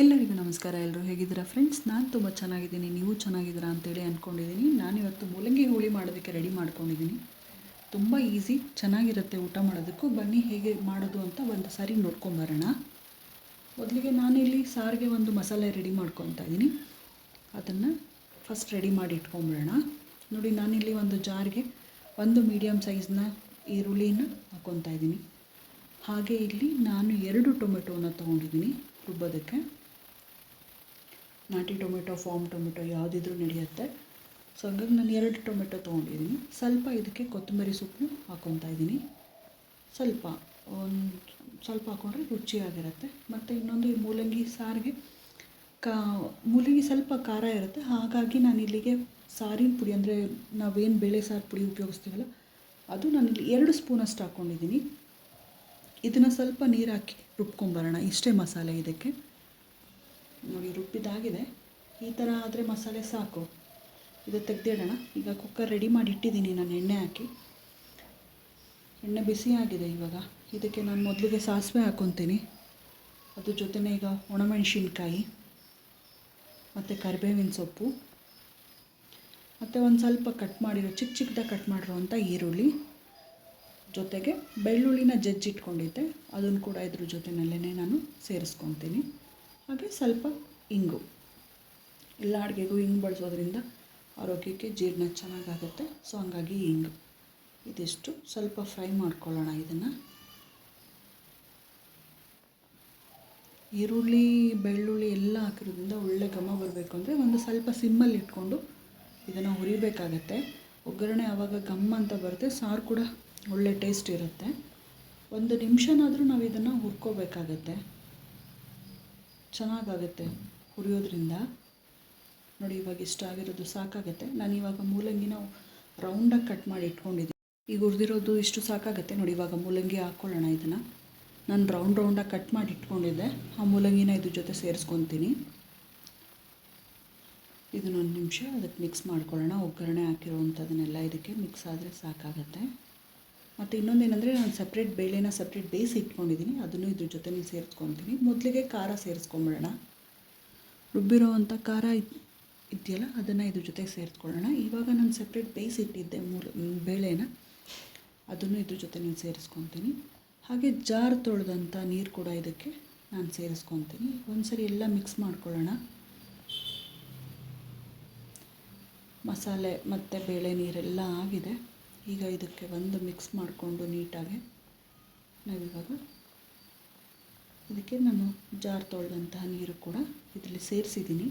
ಎಲ್ಲರಿಗೂ ನಮಸ್ಕಾರ. ಎಲ್ಲರೂ ಹೇಗಿದ್ದೀರಾ ಫ್ರೆಂಡ್ಸ್? ನಾನು ತುಂಬ ಚೆನ್ನಾಗಿದ್ದೀನಿ. ನೀವು ಚೆನ್ನಾಗಿದ್ದೀರಾ ಅಂತೇಳಿ ಅಂದ್ಕೊಂಡಿದ್ದೀನಿ. ನಾನಿವತ್ತು ಮೂಲಂಗಿ ಹೋಳಿ ಮಾಡೋದಕ್ಕೆ ರೆಡಿ ಮಾಡ್ಕೊಂಡಿದ್ದೀನಿ. ತುಂಬ ಈಸಿ, ಚೆನ್ನಾಗಿರುತ್ತೆ ಊಟ ಮಾಡೋದಕ್ಕೂ. ಬನ್ನಿ ಹೇಗೆ ಮಾಡೋದು ಅಂತ ಒಂದು ಸಾರಿ ನೋಡ್ಕೊಂಬರೋಣ. ಮೊದಲಿಗೆ ನಾನಿಲ್ಲಿ ಸಾರಿಗೆ ಒಂದು ಮಸಾಲೆ ರೆಡಿ ಮಾಡ್ಕೊತಾ ಇದ್ದೀನಿ. ಅದನ್ನು ಫಸ್ಟ್ ರೆಡಿ ಮಾಡಿ ಇಟ್ಕೊಂಬಿಡೋಣ. ನೋಡಿ, ನಾನಿಲ್ಲಿ ಒಂದು ಜಾರ್ಗೆ ಒಂದು ಮೀಡಿಯಮ್ ಸೈಜ್ನ ಈರುಳ್ಳಿನ ಹಾಕ್ಕೊತಾ ಇದ್ದೀನಿ. ಹಾಗೆ ಇಲ್ಲಿ ನಾನು 2 ಟೊಮೆಟೋನ ತೊಗೊಂಡಿದ್ದೀನಿ ರುಬ್ಬೋದಕ್ಕೆ. ನಾಟಿ ಟೊಮೆಟೊ, ಫಾರ್ಮ್ ಟೊಮೆಟೊ ಯಾವುದಿದ್ರೂ ನಡೆಯುತ್ತೆ. ಸೊ ಹಂಗಾಗಿ ನಾನು 2 ಟೊಮೆಟೊ ತೊಗೊಂಡಿದ್ದೀನಿ. ಸ್ವಲ್ಪ ಇದಕ್ಕೆ ಕೊತ್ತಂಬರಿ ಸೊಪ್ಪು ಹಾಕ್ಕೊತಾ ಇದ್ದೀನಿ. ಸ್ವಲ್ಪ ಹಾಕ್ಕೊಂಡ್ರೆ ರುಚಿಯಾಗಿರುತ್ತೆ. ಮತ್ತು ಇನ್ನೊಂದು, ಈ ಮೂಲಂಗಿ ಸಾರಿಗೆ ಮೂಲಂಗಿ ಸ್ವಲ್ಪ ಖಾರ ಇರುತ್ತೆ. ಹಾಗಾಗಿ ನಾನು ಇಲ್ಲಿಗೆ ಸಾರಿನ ಪುಡಿ, ಅಂದರೆ ನಾವೇನು ಬೇಳೆ ಸಾರು ಪುಡಿ ಉಪಯೋಗಿಸ್ತೀವಲ್ಲ, ಅದು ನಾನಿಲ್ಲಿ 2 ಸ್ಪೂನಷ್ಟು ಹಾಕ್ಕೊಂಡಿದ್ದೀನಿ. ಇದನ್ನು ಸ್ವಲ್ಪ ನೀರು ಹಾಕಿ ರುಬ್ಕೊಂಬರೋಣ. ಇಷ್ಟೇ ಮಸಾಲೆ ಇದಕ್ಕೆ. ನೋಡಿ, ರುಬ್ಬಿದಾಗಿದೆ. ಈ ಥರ ಆದರೆ ಮಸಾಲೆ ಸಾಕು. ಇದು ತೆಗೆದಿಡೋಣ. ಈಗ ಕುಕ್ಕರ್ ರೆಡಿ ಮಾಡಿ ಇಟ್ಟಿದ್ದೀನಿ ನಾನು. ಎಣ್ಣೆ ಹಾಕಿ, ಎಣ್ಣೆ ಬಿಸಿ ಆಗಿದೆ. ಇವಾಗ ಇದಕ್ಕೆ ನಾನು ಮೊದಲಿಗೆ ಸಾಸಿವೆ ಹಾಕ್ಕೊತೀನಿ. ಅದ್ರ ಜೊತೆನೇ ಈಗ ಒಣಮೆಣಸಿನ್ಕಾಯಿ ಮತ್ತು ಕರಿಬೇವಿನ ಸೊಪ್ಪು ಮತ್ತು ಒಂದು ಸ್ವಲ್ಪ ಕಟ್ ಮಾಡಿರೋ ಚಿಕ್ಕದಾಗಿ ಕಟ್ ಮಾಡಿರೋವಂಥ ಈರುಳ್ಳಿ, ಜೊತೆಗೆ ಬೆಳ್ಳುಳ್ಳಿನ ಜಜ್ಜಿಟ್ಕೊಂಡಿದ್ದೆ, ಅದನ್ನು ಕೂಡ ಇದ್ರ ಜೊತೆಯಲ್ಲೇ ನಾನು ಸೇರಿಸ್ಕೊತೀನಿ. ಹಾಗೆ ಸ್ವಲ್ಪ ಇಂಗು. ಎಲ್ಲ ಅಡುಗೆಗೂ ಇಂಗು ಬಳಸೋದ್ರಿಂದ ಆರೋಗ್ಯಕ್ಕೆ ಜೀರ್ಣ ಚೆನ್ನಾಗಾಗುತ್ತೆ. ಸೊ ಹಂಗಾಗಿ ಇಂಗು ಇದಿಷ್ಟು ಸ್ವಲ್ಪ ಫ್ರೈ ಮಾಡ್ಕೊಳ್ಳೋಣ. ಇದನ್ನು ಈರುಳ್ಳಿ ಬೆಳ್ಳುಳ್ಳಿ ಎಲ್ಲ ಹಾಕಿರೋದ್ರಿಂದ ಒಳ್ಳೆ ಘಮ ಬರಬೇಕು ಅಂದರೆ ಒಂದು ಸ್ವಲ್ಪ ಸಿಮ್ಮಲ್ಲಿ ಇಟ್ಕೊಂಡು ಇದನ್ನು ಹುರಿಬೇಕಾಗತ್ತೆ. ಒಗ್ಗರಣೆ ಆವಾಗ ಘಮ್ ಅಂತ ಬರುತ್ತೆ, ಸಾರು ಕೂಡ ಒಳ್ಳೆ ಟೇಸ್ಟ್ ಇರುತ್ತೆ. 1 ನಿಮಿಷನಾದರೂ ನಾವು ಇದನ್ನು ಹುರ್ಕೋಬೇಕಾಗತ್ತೆ. ಚೆನ್ನಾಗಾಗುತ್ತೆ ಹುರಿಯೋದ್ರಿಂದ. ನೋಡಿ, ಇವಾಗ ಇಷ್ಟ ಆಗಿರೋದು ಸಾಕಾಗುತ್ತೆ. ನಾನು ಇವಾಗ ಮೂಲಂಗಿನ ರೌಂಡಾಗಿ ಕಟ್ ಮಾಡಿ ಇಟ್ಕೊಂಡಿದ್ದೀನಿ. ಈಗ ಹುರಿದಿರೋದು ಇಷ್ಟು ಸಾಕಾಗುತ್ತೆ. ನೋಡಿ, ಇವಾಗ ಮೂಲಂಗಿ ಹಾಕ್ಕೊಳ್ಳೋಣ. ಇದನ್ನು ನಾನು ರೌಂಡಾಗಿ ಕಟ್ ಮಾಡಿ ಇಟ್ಕೊಂಡಿದ್ದೆ. ಆ ಮೂಲಂಗಿನ ಇದ್ರ ಜೊತೆ ಸೇರಿಸ್ಕೊತೀನಿ. ಇದನ್ನೊಂದು ನಿಮಿಷ ಅದಕ್ಕೆ ಮಿಕ್ಸ್ ಮಾಡ್ಕೊಳ್ಳೋಣ. ಒಗ್ಗರಣೆ ಹಾಕಿರೋವಂಥದ್ದನ್ನೆಲ್ಲ ಇದಕ್ಕೆ ಮಿಕ್ಸ್ ಆದರೆ ಸಾಕಾಗತ್ತೆ. ಮತ್ತು ಇನ್ನೊಂದೇನೆಂದರೆ, ನಾನು ಸಪ್ರೇಟ್ ಬೇಯಿಸಿ ಇಟ್ಕೊಂಡಿದ್ದೀನಿ. ಅದನ್ನು ಇದ್ರ ಜೊತೆ ಸೇರಿಸ್ಕೊತೀನಿ. ಮೊದಲಿಗೆ ಖಾರ ಸೇರಿಸ್ಕೊಂಬಿಡೋಣ. ರುಬ್ಬಿರೋವಂಥ ಖಾರ ಇದೆಯಲ್ಲ, ಅದನ್ನು ಇದ್ರ ಜೊತೆ ಸೇರಿಸ್ಕೊಳ್ಳೋಣ. ಇವಾಗ ನಾನು ಸಪ್ರೇಟ್ ಬೇಯಿಸಿ ಇಟ್ಟಿದ್ದೆ ಬೇಳೆನ, ಅದನ್ನು ಇದ್ರ ಜೊತೆ ಸೇರಿಸ್ಕೊತೀನಿ. ಹಾಗೆ ಜಾರ್ ತೊಳೆದಂಥ ನೀರು ಕೂಡ ಇದಕ್ಕೆ ನಾನು ಸೇರಿಸ್ಕೊತೀನಿ. ಒಂದು ಸರಿ ಎಲ್ಲ ಮಿಕ್ಸ್ ಮಾಡ್ಕೊಳ್ಳೋಣ. ಮಸಾಲೆ ಮತ್ತು ಬೇಳೆ ನೀರೆಲ್ಲ ಆಗಿದೆ. ಈಗ ಇದಕ್ಕೆ ಒಂದು ಮಿಕ್ಸ್ ಮಾಡಿಕೊಂಡು ನೀಟಾಗಿ ನಾವಿವಾಗ ಇದಕ್ಕೆ ನಾನು ಜಾರ್ ತೊಳೆದಂತಹ ನೀರು ಕೂಡ ಇದರಲ್ಲಿ ಸೇರಿಸಿದ್ದೀನಿ.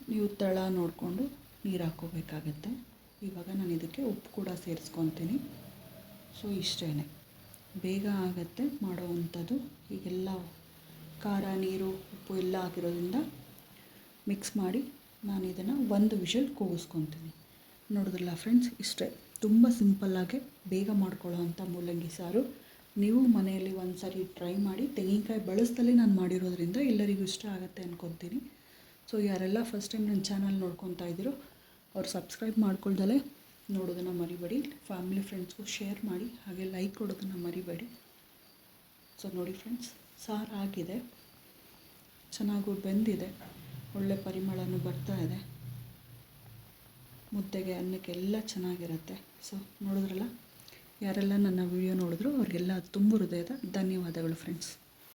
ನೀವು ತಳ ನೋಡಿಕೊಂಡು ನೀರು ಹಾಕ್ಕೋಬೇಕಾಗತ್ತೆ. ಇವಾಗ ನಾನು ಇದಕ್ಕೆ ಉಪ್ಪು ಕೂಡ ಸೇರಿಸ್ಕೊತೀನಿ. ಸೊ ಇಷ್ಟೇ, ಬೇಗ ಆಗುತ್ತೆ ಮಾಡೋವಂಥದ್ದು. ಈಗೆಲ್ಲ ಖಾರ, ನೀರು, ಉಪ್ಪು ಎಲ್ಲ ಹಾಕಿರೋದ್ರಿಂದ ಮಿಕ್ಸ್ ಮಾಡಿ ನಾನು ಇದನ್ನು 1 ವಿಷಲ್ ಕೂಗಿಸ್ಕೊತೀನಿ. ನೋಡಿದ್ರಲ್ಲ ಫ್ರೆಂಡ್ಸ್, ಇಷ್ಟೇ. ತುಂಬ ಸಿಂಪಲ್ಲಾಗೆ ಬೇಗ ಮಾಡ್ಕೊಳ್ಳೋ ಅಂಥ ಮೂಲಂಗಿ ಸಾರು. ನೀವು ಮನೆಯಲ್ಲಿ ಒಂದು ಸಾರಿ ಟ್ರೈ ಮಾಡಿ. ತೆಂಗಿನಕಾಯಿ ಬಳಸ್ದಲೇ ನಾನು ಮಾಡಿರೋದ್ರಿಂದ ಎಲ್ಲರಿಗೂ ಇಷ್ಟ ಆಗುತ್ತೆ ಅಂದ್ಕೊತೀನಿ. ಸೊ ಯಾರೆಲ್ಲ ಫಸ್ಟ್ ಟೈಮ್ ನನ್ನ ಚಾನಲ್ ನೋಡ್ಕೊತಾ ಇದ್ದೀರೋ ಅವ್ರು ಸಬ್ಸ್ಕ್ರೈಬ್ ಮಾಡ್ಕೊಳ್ದಲೇ ನೋಡೋದನ್ನು ಮರಿಬೇಡಿ. ಫ್ಯಾಮಿಲಿ ಫ್ರೆಂಡ್ಸ್ಗೂ ಶೇರ್ ಮಾಡಿ. ಹಾಗೆ ಲೈಕ್ ಕೊಡೋದನ್ನು ಮರಿಬೇಡಿ. ಸೊ ನೋಡಿ ಫ್ರೆಂಡ್ಸ್, ಸಾರು ಆಗಿದೆ, ಚೆನ್ನಾಗೂ ಬೆಂದಿದೆ, ಒಳ್ಳೆ ಪರಿಮಳನೂ ಬರ್ತಾ ಇದೆ. ಮುದ್ದೆಗೆ, ಅನ್ನಕ್ಕೆಲ್ಲ ಚೆನ್ನಾಗಿರುತ್ತೆ. ಸೊ ನೋಡಿದ್ರಲ್ಲ, ಯಾರೆಲ್ಲ ನನ್ನ ವಿಡಿಯೋ ನೋಡಿದ್ರು ಅವ್ರಿಗೆಲ್ಲ ತುಂಬ ಹೃದಯದ ಧನ್ಯವಾದಗಳು ಫ್ರೆಂಡ್ಸ್.